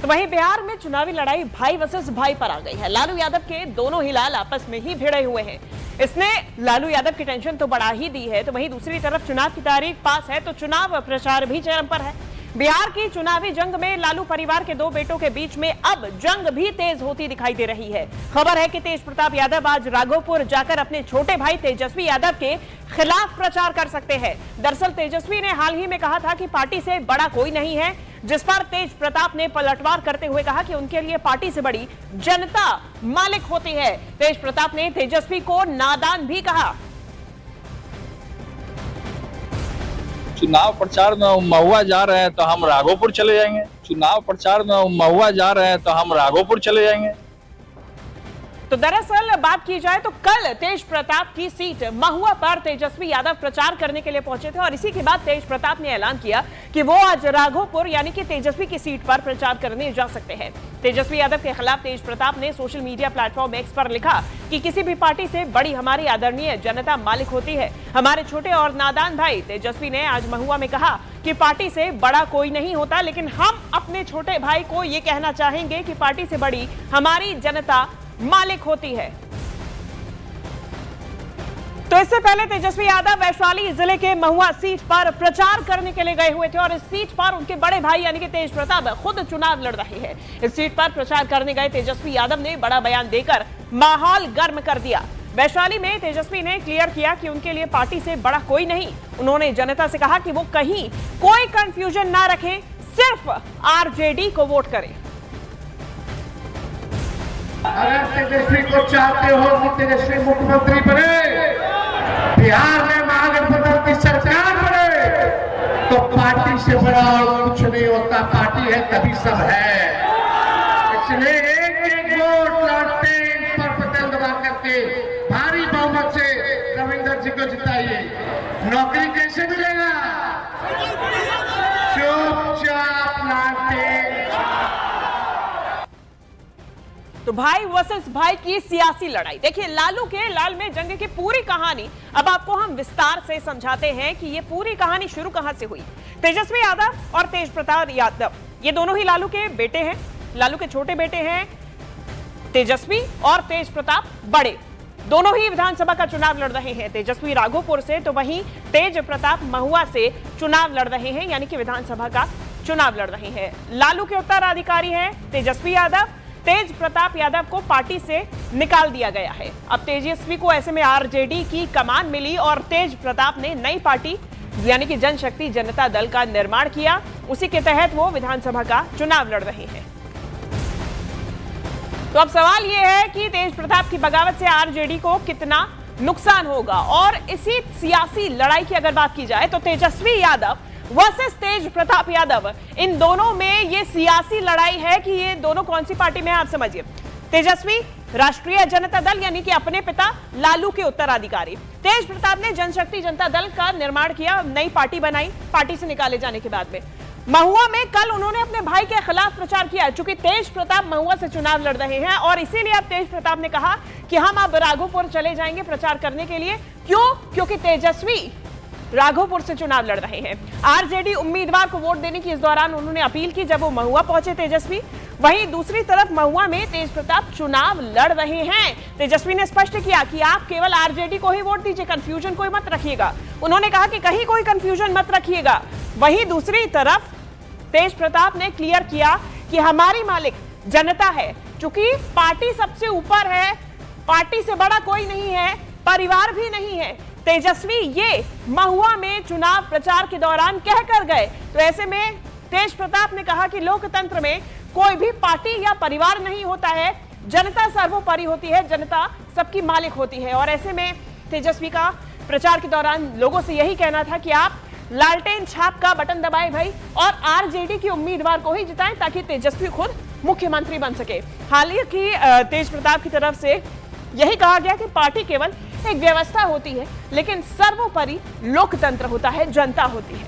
तो वहीं बिहार में चुनावी लड़ाई भाई वर्सेस भाई पर आ गई है। लालू यादव के दोनों ही लाल आपस में ही भिड़े हुए हैं। इसने लालू यादव की टेंशन तो बढ़ा ही दी है, तो वहीं दूसरी तरफ चुनाव की तारीख पास है तो चुनाव प्रचार भी चरम पर है। बिहार की चुनावी जंग में लालू परिवार के दो बेटों के बीच में अब जंग भी तेज होती दिखाई दे रही है। खबर है कि तेज प्रताप यादव आज राघोपुर जाकर अपने छोटे भाई तेजस्वी यादव के खिलाफ प्रचार कर सकते हैं। दरअसल तेजस्वी ने हाल ही में कहा था कि पार्टी से बड़ा कोई नहीं है, जिस पर तेज प्रताप ने पलटवार करते हुए कहा कि उनके लिए पार्टी से बड़ी जनता मालिक होती है। तेज प्रताप ने तेजस्वी को नादान भी कहा। चुनाव प्रचार में महुआ जा रहे हैं तो हम राघोपुर चले जाएंगे। चुनाव प्रचार में महुआ जा रहे हैं तो हम राघोपुर चले जाएंगे। तो दरअसल बात की जाए तो कल तेज प्रताप की सीट महुआ पर तेजस्वी यादव प्रचार करने के लिए पहुंचे थे और इसी के बाद तेज प्रताप ने ऐलान किया कि वो आज राघोपुर यानी कि तेजस्वी की सीट पर प्रचार करने जा सकते हैं। तेजस्वी यादव के खिलाफ तेज प्रताप ने सोशल मीडिया प्लेटफॉर्म एक्स पर लिखा कि किसी भी पार्टी से बड़ी हमारी आदरणीय जनता मालिक होती है। हमारे छोटे और नादान भाई तेजस्वी ने आज महुआ में कहा कि पार्टी से बड़ा कोई नहीं होता, लेकिन हम अपने छोटे भाई को ये कहना चाहेंगे कि पार्टी से बड़ी हमारी जनता मालिक होती है। तो इससे पहले तेजस्वी यादव वैशाली जिले के महुआ सीट पर प्रचार करने के लिए गए हुए थे और इस सीट पर उनके बड़े भाई यानी कि तेज प्रताप खुद चुनाव लड़ रहे हैं। इस सीट पर प्रचार करने गए तेजस्वी यादव ने बड़ा बयान देकर माहौल गर्म कर दिया। वैशाली में तेजस्वी ने क्लियर किया कि उनके लिए पार्टी से बड़ा कोई नहीं। उन्होंने जनता से कहा कि वो कहीं कोई कंफ्यूजन ना रखें, सिर्फ आरजेडी को वोट करें। अगर तेजस्वी को चाहते हो कि तेजस्वी मुख्यमंत्री बने, बिहार में महागठबंधन की सरकार बने, तो पार्टी से बड़ा और कुछ नहीं होता। पार्टी है तभी सब है। इसलिए एक वोट लालटेन पर बटन दबा करके भारी बहुमत से रविंदर जी को जिताइए। नौकरी कैसे मिलेगा? चुपचाप लालटेन। तो भाई वर्सेस भाई की सियासी लड़ाई देखिए, लालू के लाल में जंग की पूरी कहानी अब आपको हम विस्तार से समझाते हैं कि ये पूरी कहानी शुरू कहां से हुई। तेजस्वी यादव और तेज प्रताप यादव ये दोनों ही लालू के बेटे हैं। लालू के छोटे बेटे हैं तेजस्वी और तेज प्रताप बड़े। दोनों ही विधानसभा का चुनाव लड़ रहे हैं। तेजस्वी राघोपुर से तो वहीं तेज प्रताप महुआ से चुनाव लड़ रहे हैं, यानी कि विधानसभा का चुनाव लड़ रहे हैं। लालू के उत्तराधिकारी हैं तेजस्वी यादव। तेज प्रताप यादव को पार्टी से निकाल दिया गया है। अब तेजस्वी को ऐसे में आरजेडी की कमान मिली और तेज प्रताप ने नई पार्टी यानी कि जनशक्ति जनता दल का निर्माण किया। उसी के तहत वो विधानसभा का चुनाव लड़ रहे हैं। तो अब सवाल यह है कि तेज प्रताप की बगावत से आरजेडी को कितना नुकसान होगा। और इसी सियासी लड़ाई की अगर बात की जाए तो तेजस्वी यादव वर्सेस तेज प्रताप यादव, इन दोनों में ये सियासी लड़ाई है कि ये दोनों कौन सी पार्टी में है आप समझिए। तेजस्वी राष्ट्रीय जनता दल यानी कि अपने पिता लालू के उत्तराधिकारी। तेज प्रताप ने जनशक्ति जनता दल का निर्माण किया, नई पार्टी बनाई पार्टी से निकाले जाने के बाद में। महुआ में कल उन्होंने अपने भाई के खिलाफ प्रचार किया, चूंकि तेज प्रताप महुआ से चुनाव लड़ रहे हैं और इसीलिए अब तेज प्रताप ने कहा कि हम अब राघोपुर चले जाएंगे प्रचार करने के लिए। क्यों? क्योंकि तेजस्वी राघोपुर से चुनाव लड़ रहे हैं। आरजेडी उम्मीदवार को वोट देने की इस दौरान उन्होंने अपील की जब वो महुआ पहुंचे तेजस्वी। वहीं दूसरी तरफ महुआ में तेज प्रताप चुनाव लड़ रहे हैं। तेजस्वी ने स्पष्ट किया कि आप केवल आरजेडी को ही वोट दीजिए, कंफ्यूजन कोई मत रखिएगा। उन्होंने कहा कि कहीं कोई कंफ्यूजन मत रखिएगा। वहीं दूसरी तरफ तेज प्रताप ने क्लियर किया कि हमारी मालिक जनता है, चूंकि पार्टी सबसे ऊपर है, पार्टी से बड़ा कोई नहीं है, परिवार भी नहीं है। तेजस्वी ये महुआ में चुनाव प्रचार के दौरान कहकर गए। तो ऐसे में तेज प्रताप ने कहा कि लोकतंत्र में कोई भी पार्टी या परिवार नहीं होता है, जनता सर्वोपरि होती है, जनता सबकी मालिक होती है। और ऐसे में तेजस्वी का प्रचार के दौरान लोगों से यही कहना था कि आप लालटेन छाप का बटन दबाएं भाई और आरजेडी के उम्मीदवार को ही जिताएं ताकि तेजस्वी खुद मुख्यमंत्री बन सके। हालांकि तेज प्रताप की तरफ से यही कहा गया कि पार्टी केवल एक व्यवस्था होती है, लेकिन सर्वोपरि लोकतंत्र होता है, जनता होती है।